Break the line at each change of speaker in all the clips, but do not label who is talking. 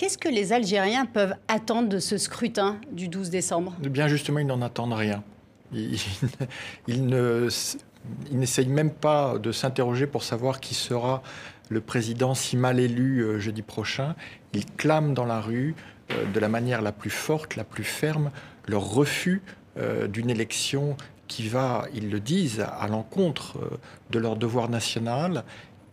Qu'est-ce que les Algériens peuvent attendre de ce scrutin du 12 décembre?
Eh bien, justement, ils n'en attendent rien. Ils n'essayent même pas de s'interroger pour savoir qui sera le président si mal élu jeudi prochain. Ils clament dans la rue de la manière la plus forte, la plus ferme, leur refus d'une élection qui va, ils le disent, à l'encontre de leur devoir national.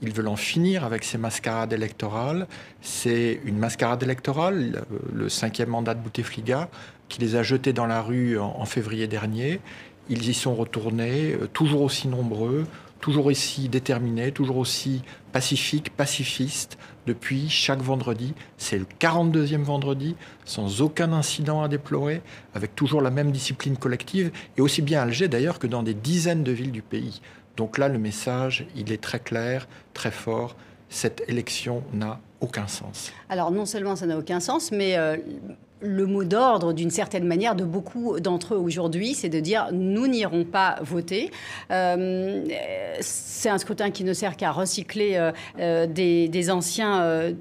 Ils veulent en finir avec ces mascarades électorales. C'est une mascarade électorale, le 5e mandat de Bouteflika, qui les a jetés dans la rue en février dernier. Ils y sont retournés, toujours aussi nombreux, toujours aussi déterminés, toujours aussi pacifiques, pacifistes, depuis chaque vendredi. C'est le 42e vendredi, sans aucun incident à déplorer, avec toujours la même discipline collective, et aussi bien à Alger d'ailleurs que dans des dizaines de villes du pays. Donc là, le message, il est très clair, très fort. Cette élection n'a aucun sens.
Alors non seulement ça n'a aucun sens, mais le mot d'ordre, d'une certaine manière, de beaucoup d'entre eux aujourd'hui, c'est de dire « nous n'irons pas voter ». C'est un scrutin qui ne sert qu'à recycler des anciens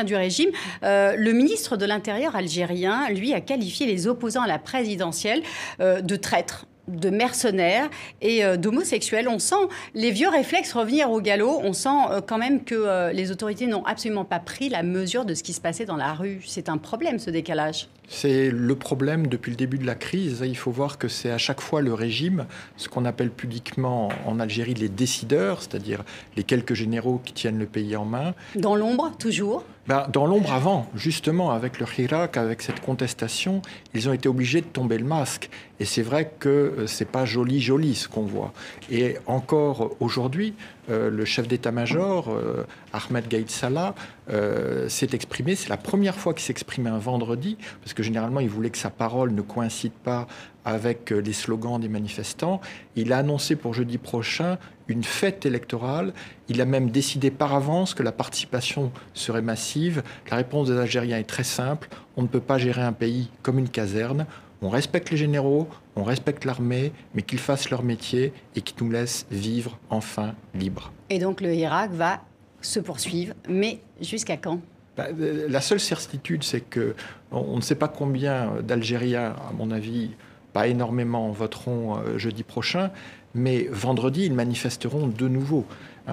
du régime. Le ministre de l'Intérieur algérien, lui, a qualifié les opposants à la présidentielle de traîtres, de mercenaires et d'homosexuels. On sent les vieux réflexes revenir au galop. On sent quand même que les autorités n'ont absolument pas pris la mesure de ce qui se passait dans la rue. C'est un problème, ce décalage.
C'est le problème depuis le début de la crise. Il faut voir que c'est à chaque fois le régime, ce qu'on appelle pudiquement en Algérie les décideurs, c'est-à-dire les quelques généraux qui tiennent le pays en main.
Dans l'ombre, toujours?
Dans l'ombre avant, justement, avec le Hirak, avec cette contestation, ils ont été obligés de tomber le masque. Et c'est vrai que c'est pas joli ce qu'on voit. Et encore aujourd'hui, le chef d'état-major, Ahmed Gaïd Salah, s'est exprimé. C'est la première fois qu'il s'exprimait un vendredi, parce que généralement, il voulait que sa parole ne coïncide pas avec les slogans des manifestants. Il a annoncé pour jeudi prochain une fête électorale. Il a même décidé par avance que la participation serait massive. La réponse des Algériens est très simple. On ne peut pas gérer un pays comme une caserne. On respecte les généraux, on respecte l'armée, mais qu'ils fassent leur métier et qu'ils nous laissent vivre enfin libres.
Et donc le Hirak va se poursuivre, mais jusqu'à quand ?
La seule certitude, c'est qu'on ne sait pas combien d'Algériens, à mon avis, pas énormément, voteront jeudi prochain, mais vendredi, ils manifesteront de nouveau.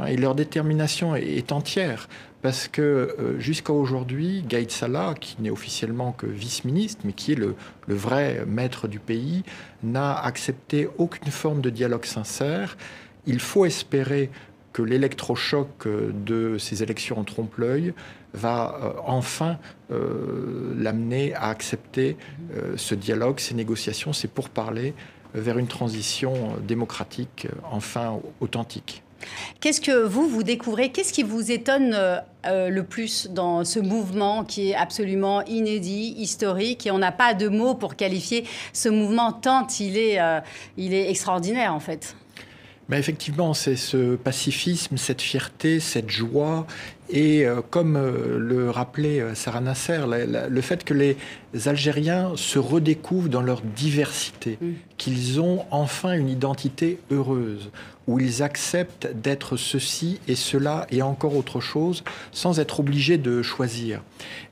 Et leur détermination est entière, parce que jusqu'à aujourd'hui, Gaïd Salah, qui n'est officiellement que vice-ministre, mais qui est le vrai maître du pays, n'a accepté aucune forme de dialogue sincère. Il faut espérer que l'électrochoc de ces élections en trompe-l'œil va enfin l'amener à accepter ce dialogue, ces négociations, ces pourparlers vers une transition démocratique enfin authentique.
Qu'est-ce que vous découvrez? Qu'est-ce qui vous étonne le plus dans ce mouvement qui est absolument inédit, historique, et on n'a pas de mots pour qualifier ce mouvement tant il est extraordinaire en fait?
Effectivement, c'est ce pacifisme, cette fierté, cette joie. Et comme le rappelait Sarah Nasser, le fait que les Algériens se redécouvrent dans leur diversité, qu'ils ont enfin une identité heureuse, où ils acceptent d'être ceci et cela et encore autre chose, sans être obligés de choisir.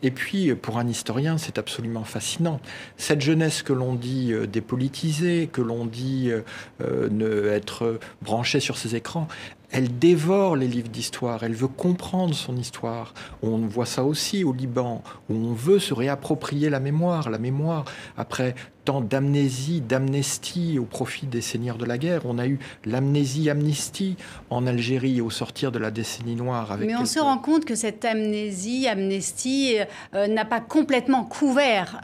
Et puis, pour un historien, c'est absolument fascinant. Cette jeunesse que l'on dit dépolitisée, que l'on dit être branchée sur ses écrans, elle dévore les livres d'histoire, elle veut comprendre son histoire. On voit ça aussi au Liban, où on veut se réapproprier la mémoire après tant d'amnésie, d'amnestie au profit des seigneurs de la guerre. On a eu l'amnésie-amnistie en Algérie au sortir de la décennie noire.
Mais on se rend compte que cette amnésie-amnestie n'a pas complètement couvert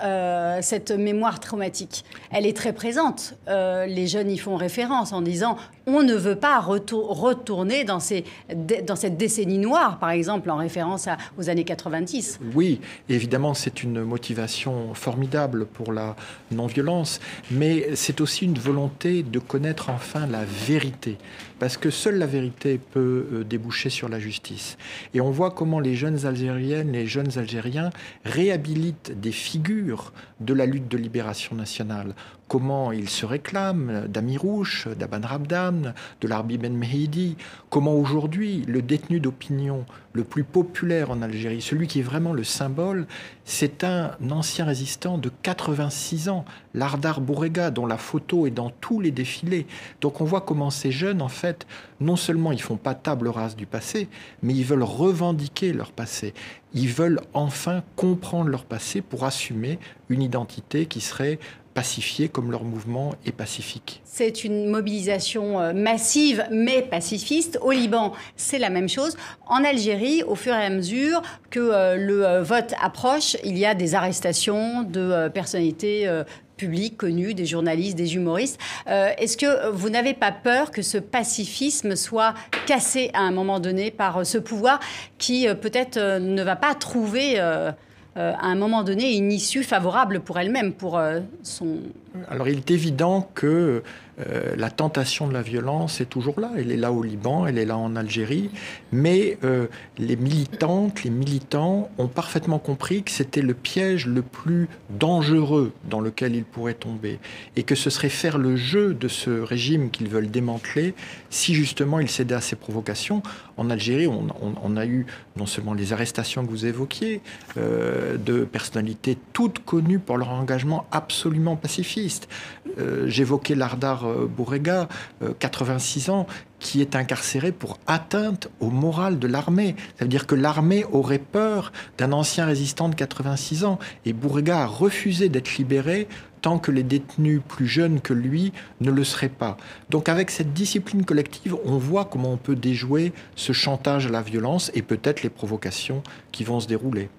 cette mémoire traumatique. Elle est très présente. Les jeunes y font référence en disant on ne veut pas retourner dans cette décennie noire, par exemple, en référence aux années 90.
Oui, évidemment, c'est une motivation formidable pour la non-violence, mais c'est aussi une volonté de connaître enfin la vérité, parce que seule la vérité peut déboucher sur la justice. Et on voit comment les jeunes Algériennes, les jeunes Algériens réhabilitent des figures de la lutte de libération nationale, comment il se réclame d'Amirouche, d'Aban Rabdan, de Larbi Ben Mehidi, comment aujourd'hui le détenu d'opinion le plus populaire en Algérie, celui qui est vraiment le symbole, c'est un ancien résistant de 86 ans, Lardar Bourrega, dont la photo est dans tous les défilés. Donc on voit comment ces jeunes, en fait, non seulement ils font pas table rase du passé, mais ils veulent revendiquer leur passé. Ils veulent enfin comprendre leur passé pour assumer une identité qui serait pacifiée comme leur mouvement est pacifique.
C'est une mobilisation massive mais pacifiste. Au Liban, c'est la même chose. En Algérie, au fur et à mesure que le vote approche, il y a des arrestations de personnalités publiques connues, des journalistes, des humoristes. Est-ce que vous n'avez pas peur que ce pacifisme soit cassé à un moment donné par ce pouvoir qui peut-être ne va pas trouver à un moment donné une issue favorable pour elle-même, pour son...
Alors il est évident que la tentation de la violence est toujours là. Elle est là au Liban, elle est là en Algérie. Mais les militantes, les militants ont parfaitement compris que c'était le piège le plus dangereux dans lequel ils pourraient tomber. Et que ce serait faire le jeu de ce régime qu'ils veulent démanteler si justement ils cédaient à ces provocations. En Algérie, on a eu non seulement les arrestations que vous évoquiez, de personnalités toutes connues pour leur engagement absolument pacifiste. J'évoquais Lardar Bourrega, 86 ans, qui est incarcéré pour atteinte au moral de l'armée. Ça veut dire que l'armée aurait peur d'un ancien résistant de 86 ans. Et Bourrega a refusé d'être libéré tant que les détenus plus jeunes que lui ne le seraient pas. Donc avec cette discipline collective, on voit comment on peut déjouer ce chantage à la violence et peut-être les provocations qui vont se dérouler.